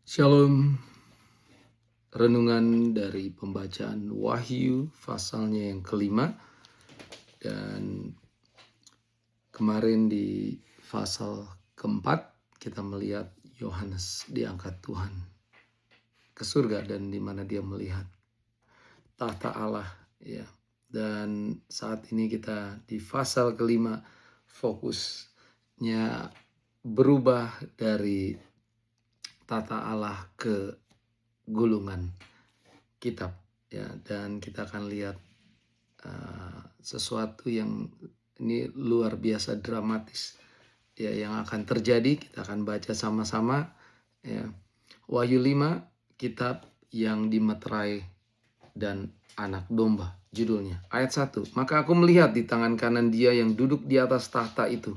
Shalom, renungan dari pembacaan Wahyu pasalnya yang kelima. Dan kemarin di pasal keempat kita melihat Yohanes diangkat Tuhan ke surga dan di mana dia melihat tahta Allah, ya. Dan saat ini kita di pasal kelima, fokusnya berubah dari tata Allah ke gulungan kitab, ya. Dan kita akan lihat sesuatu yang ini luar biasa dramatis, ya, yang akan terjadi. Kita akan baca sama-sama, ya. Wahyu 5, kitab yang dimeterai dan anak domba, judulnya. Ayat 1, maka aku melihat di tangan kanan dia yang duduk di atas tahta itu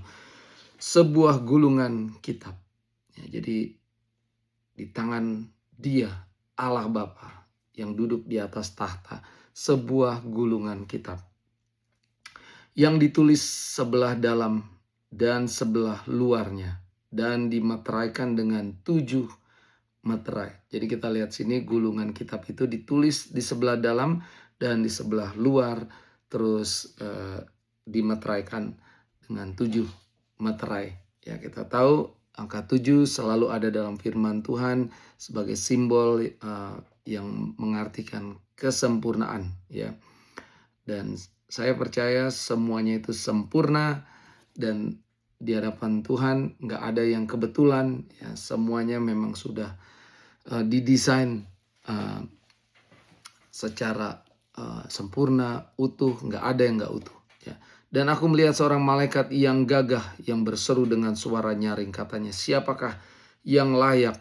sebuah gulungan kitab, ya. Jadi di tangan dia, Allah Bapa yang duduk di atas tahta, sebuah gulungan kitab yang ditulis sebelah dalam dan sebelah luarnya dan dimeteraikan dengan 7 meterai. Jadi kita lihat sini gulungan kitab itu ditulis di sebelah dalam dan di sebelah luar, terus dimeteraikan dengan 7 meterai. Ya, kita tahu angka 7 selalu ada dalam firman Tuhan sebagai simbol yang mengartikan kesempurnaan, ya. Dan saya percaya semuanya itu sempurna, dan di hadapan Tuhan nggak ada yang kebetulan, ya. Semuanya memang sudah didesain secara sempurna, utuh, nggak ada yang nggak utuh, ya. Dan aku melihat seorang malaikat yang gagah yang berseru dengan suara nyaring, katanya, siapakah yang layak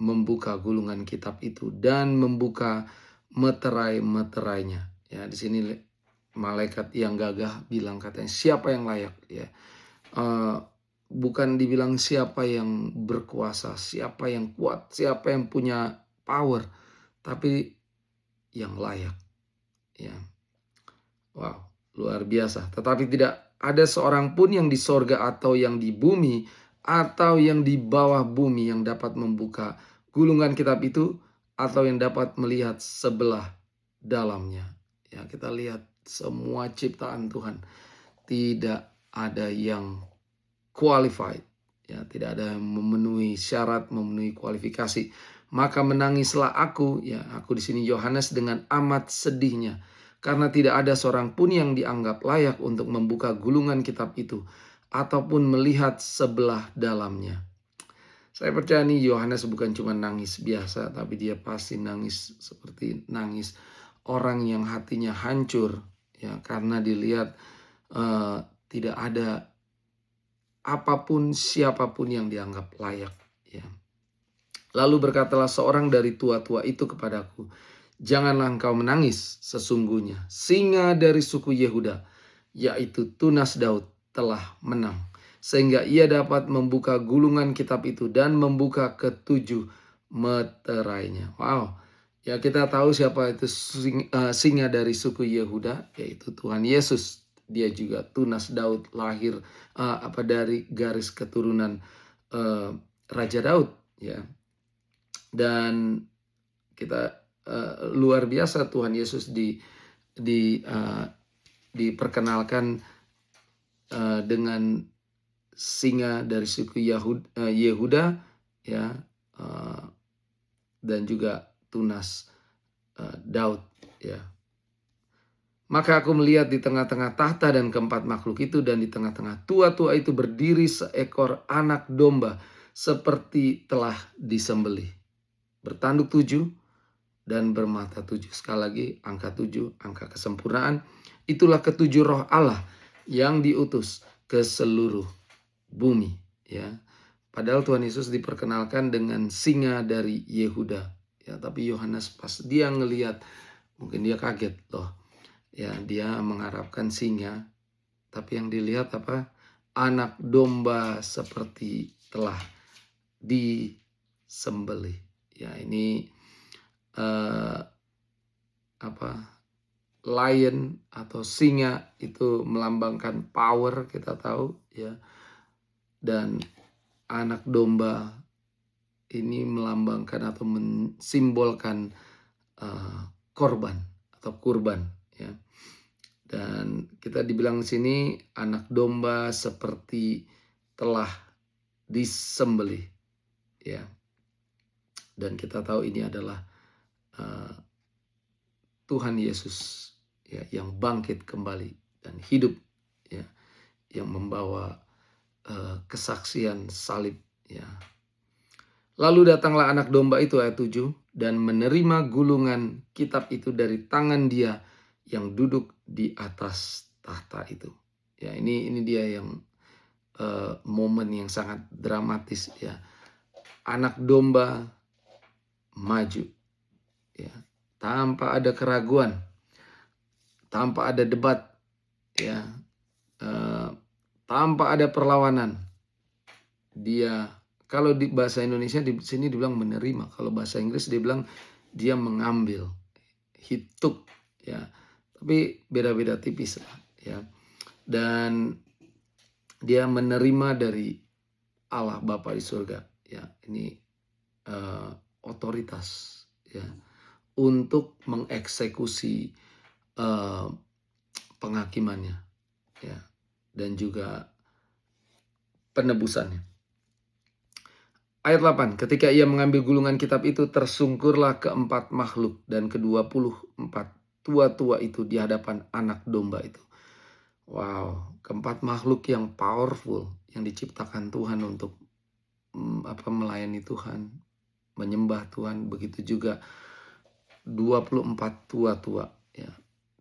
membuka gulungan kitab itu dan membuka meterai-meterainya, ya. Di sini malaikat yang gagah bilang, katanya, siapa yang layak, ya. Bukan dibilang siapa yang berkuasa, siapa yang kuat, siapa yang punya power, tapi yang layak, ya. Wow, luar biasa. Tetapi tidak ada seorang pun yang di sorga atau yang di bumi atau yang di bawah bumi yang dapat membuka gulungan kitab itu atau yang dapat melihat sebelah dalamnya. Ya, kita lihat semua ciptaan Tuhan, tidak ada yang qualified, ya, tidak ada yang memenuhi syarat, memenuhi kualifikasi. Maka menangislah aku, ya, aku di sini Yohanes, dengan amat sedihnya, karena tidak ada seorang pun yang dianggap layak untuk membuka gulungan kitab itu ataupun melihat sebelah dalamnya. Saya percaya nih Yohanes bukan cuma nangis biasa, tapi dia pasti nangis seperti nangis orang yang hatinya hancur, ya, karena dilihat tidak ada apapun, siapapun yang dianggap layak, ya. Lalu berkatalah seorang dari tua-tua itu kepadaku, janganlah engkau menangis, sesungguhnya singa dari suku Yehuda, yaitu tunas Daud, telah menang, sehingga ia dapat membuka gulungan kitab itu dan membuka ketujuh meterainya. Wow, ya, kita tahu siapa itu singa dari suku Yehuda, yaitu Tuhan Yesus. Dia juga tunas Daud, lahir dari garis keturunan Raja Daud, ya. Dan kita luar biasa Tuhan Yesus diperkenalkan dengan singa dari suku Yehuda, ya, dan juga tunas Daud, ya. Maka aku melihat di tengah-tengah tahta dan keempat makhluk itu, dan di tengah-tengah tua-tua itu berdiri seekor anak domba seperti telah disembelih, bertanduk 7 dan bermata 7. Sekali lagi, angka 7, angka kesempurnaan. Itulah ketujuh roh Allah yang diutus ke seluruh bumi, ya. Padahal Tuhan Yesus diperkenalkan dengan singa dari Yehuda, ya. Tapi Yohanes pas dia ngelihat, mungkin dia kaget loh, ya. Dia mengharapkan singa, tapi yang dilihat apa? Anak domba seperti telah disembelih, ya. Ini lion atau singa itu melambangkan power, kita tahu, ya. Dan anak domba ini melambangkan atau mensimbolkan korban atau kurban, ya. Dan kita dibilang sini anak domba seperti telah disembelih, ya. Dan kita tahu ini adalah Tuhan Yesus, ya, yang bangkit kembali dan hidup, ya, yang membawa kesaksian salib, ya. Lalu datanglah anak domba itu, ayat 7, dan menerima gulungan kitab itu dari tangan dia yang duduk di atas tahta itu. Ya, ini dia yang momen yang sangat dramatis, ya. Anak domba maju, ya, tanpa ada keraguan, tanpa ada debat, ya, tanpa ada perlawanan. Dia, kalau di bahasa Indonesia di sini dibilang menerima, kalau bahasa Inggris dibilang dia mengambil, he took, ya. Tapi beda-beda tipis lah, ya. Dan dia menerima dari Allah Bapa di surga, ya. Ini otoritas, ya, untuk mengeksekusi penghakimannya, ya, dan juga penebusannya. Ayat 8, ketika ia mengambil gulungan kitab itu, tersungkurlah keempat makhluk dan ke-24 tua-tua itu di hadapan anak domba itu. Wow, keempat makhluk yang powerful yang diciptakan Tuhan untuk melayani Tuhan, menyembah Tuhan. Begitu juga 24 tua-tua, ya,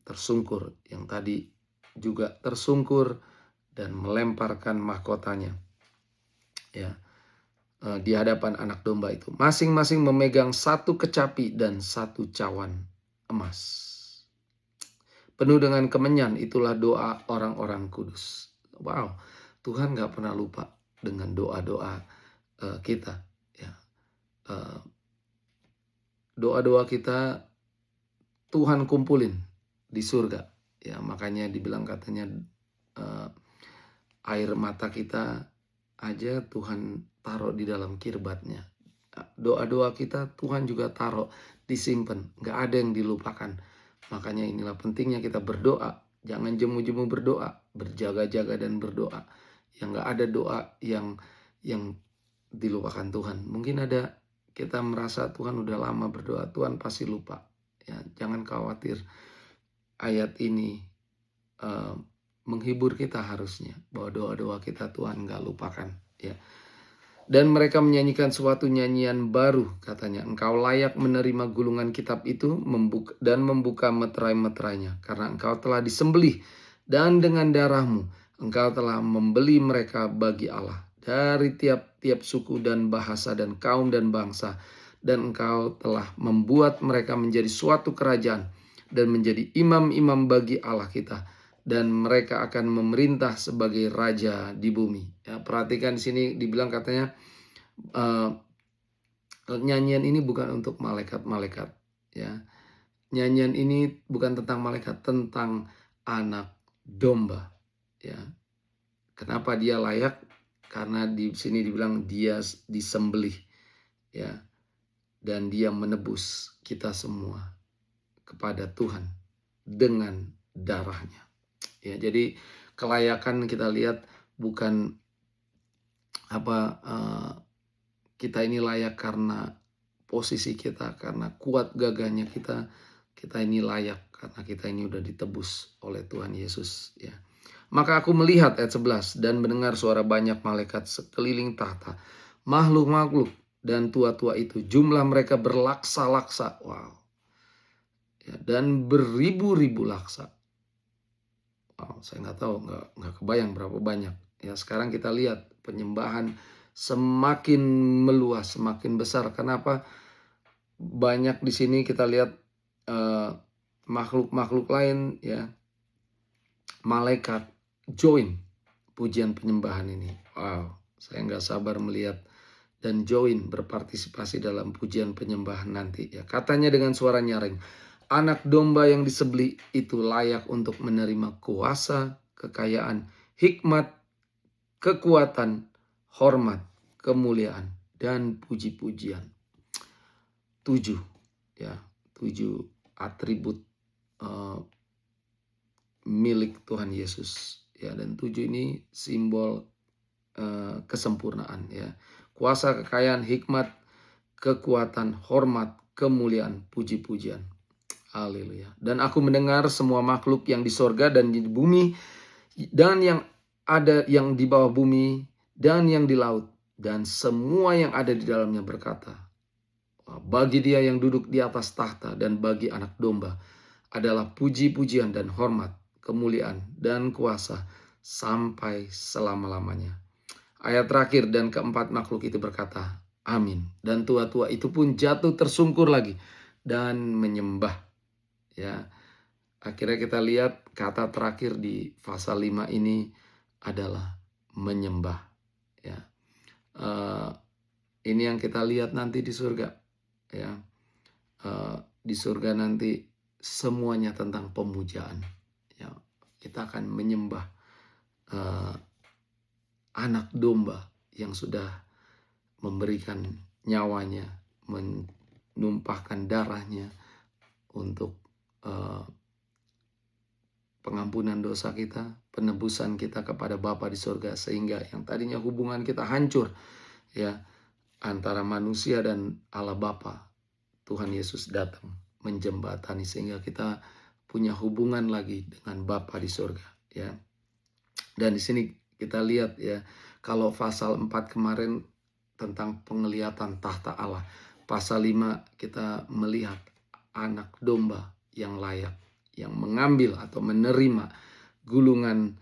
tersungkur, yang tadi juga tersungkur dan melemparkan mahkotanya, ya, di hadapan anak domba itu. Masing-masing memegang satu kecapi dan satu cawan emas. Penuh dengan kemenyan, itulah doa orang-orang kudus. Wow, Tuhan gak pernah lupa dengan doa-doa kita, ya. Doa-doa kita Tuhan kumpulin di surga, ya. Makanya dibilang katanya air mata kita aja Tuhan taruh di dalam kirbatnya. Doa-doa kita Tuhan juga taruh, disimpan, gak ada yang dilupakan. Makanya inilah pentingnya kita berdoa. Jangan jemu-jemu berdoa, berjaga-jaga dan berdoa. Yang gak ada doa yang dilupakan Tuhan. Mungkin ada kita merasa Tuhan udah lama berdoa, Tuhan pasti lupa. Ya, jangan khawatir. Ayat ini menghibur kita harusnya, bahwa doa-doa kita Tuhan gak lupakan, ya. Dan mereka menyanyikan suatu nyanyian baru, katanya, engkau layak menerima gulungan kitab itu dan membuka meterai-meterainya, karena engkau telah disembelih dan dengan darahmu engkau telah membeli mereka bagi Allah dari tiap-tiap suku dan bahasa dan kaum dan bangsa, dan engkau telah membuat mereka menjadi suatu kerajaan dan menjadi imam-imam bagi Allah kita, dan mereka akan memerintah sebagai raja di bumi. Ya, perhatikan di sini dibilang katanya nyanyian ini bukan untuk malaikat-malaikat, ya. Nyanyian ini bukan tentang malaikat, tentang anak domba, ya. Kenapa dia layak? Karena di sini dibilang dia disembelih, ya, dan dia menebus kita semua kepada Tuhan dengan darahnya. Ya, jadi kelayakan kita lihat bukan kita ini layak karena posisi kita, karena kuat gagahnya kita ini layak karena kita ini udah ditebus oleh Tuhan Yesus, ya. Maka aku melihat, ayat 11, dan mendengar suara banyak malaikat sekeliling tahta, makhluk-makhluk dan tua-tua itu, jumlah mereka berlaksa-laksa, wow, ya, dan beribu-ribu laksa. Wow, saya nggak tahu, nggak kebayang berapa banyak. Ya, sekarang kita lihat penyembahan semakin meluas, semakin besar. Kenapa? Banyak di sini kita lihat makhluk-makhluk lain, ya, malaikat join pujian penyembahan ini. Wow, saya nggak sabar melihat dan join berpartisipasi dalam pujian penyembahan nanti, ya. Katanya dengan suara nyaring, anak domba yang disembelih itu layak untuk menerima kuasa, kekayaan, hikmat, kekuatan, hormat, kemuliaan, dan puji-pujian. 7 ya, 7 atribut milik Tuhan Yesus ya, dan 7 ini simbol kesempurnaan ya. Kuasa, kekayaan, hikmat, kekuatan, hormat, kemuliaan, puji-pujian. Haleluya. Dan aku mendengar semua makhluk yang di sorga dan di bumi dan yang ada yang di bawah bumi dan yang di laut dan semua yang ada di dalamnya berkata, bagi Dia yang duduk di atas tahta dan bagi Anak Domba adalah puji-pujian dan hormat, kemuliaan dan kuasa sampai selama-lamanya. Ayat terakhir, dan keempat makhluk itu berkata, amin. Dan tua-tua itu pun jatuh tersungkur lagi dan menyembah. Ya, akhirnya kita lihat kata terakhir di pasal 5 ini adalah menyembah. Ya, ini yang kita lihat nanti di surga. Ya, di surga nanti semuanya tentang pemujaan. Ya, kita akan menyembah Anak Domba yang sudah memberikan nyawanya, menumpahkan darahnya untuk pengampunan dosa kita, penebusan kita kepada Bapa di surga, sehingga yang tadinya hubungan kita hancur ya antara manusia dan Allah Bapa, Tuhan Yesus datang menjembatani sehingga kita punya hubungan lagi dengan Bapa di surga ya. Dan di sini kita lihat ya, kalau pasal 4 kemarin tentang penglihatan tahta Allah, pasal 5 kita melihat Anak Domba yang layak, yang mengambil atau menerima gulungan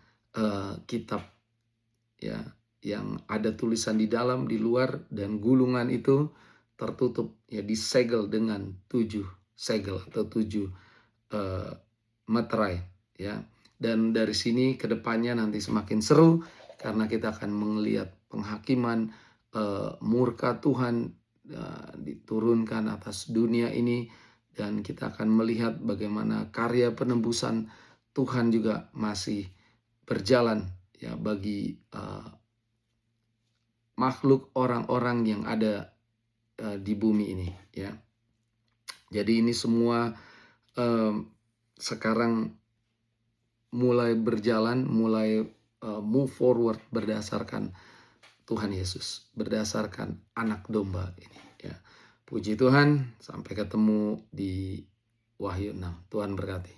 kitab ya, yang ada tulisan di dalam, di luar, dan gulungan itu tertutup ya, disegel dengan 7 segel atau 7 meterai ya. Dan dari sini ke depannya nanti semakin seru karena kita akan melihat penghakiman murka Tuhan diturunkan atas dunia ini, dan kita akan melihat bagaimana karya penebusan Tuhan juga masih berjalan ya bagi makhluk orang-orang yang ada di bumi ini ya. Jadi ini semua sekarang mulai berjalan, mulai move forward berdasarkan Tuhan Yesus, berdasarkan Anak Domba ini ya. Puji Tuhan, sampai ketemu di Wahyu 6. Tuhan berkati.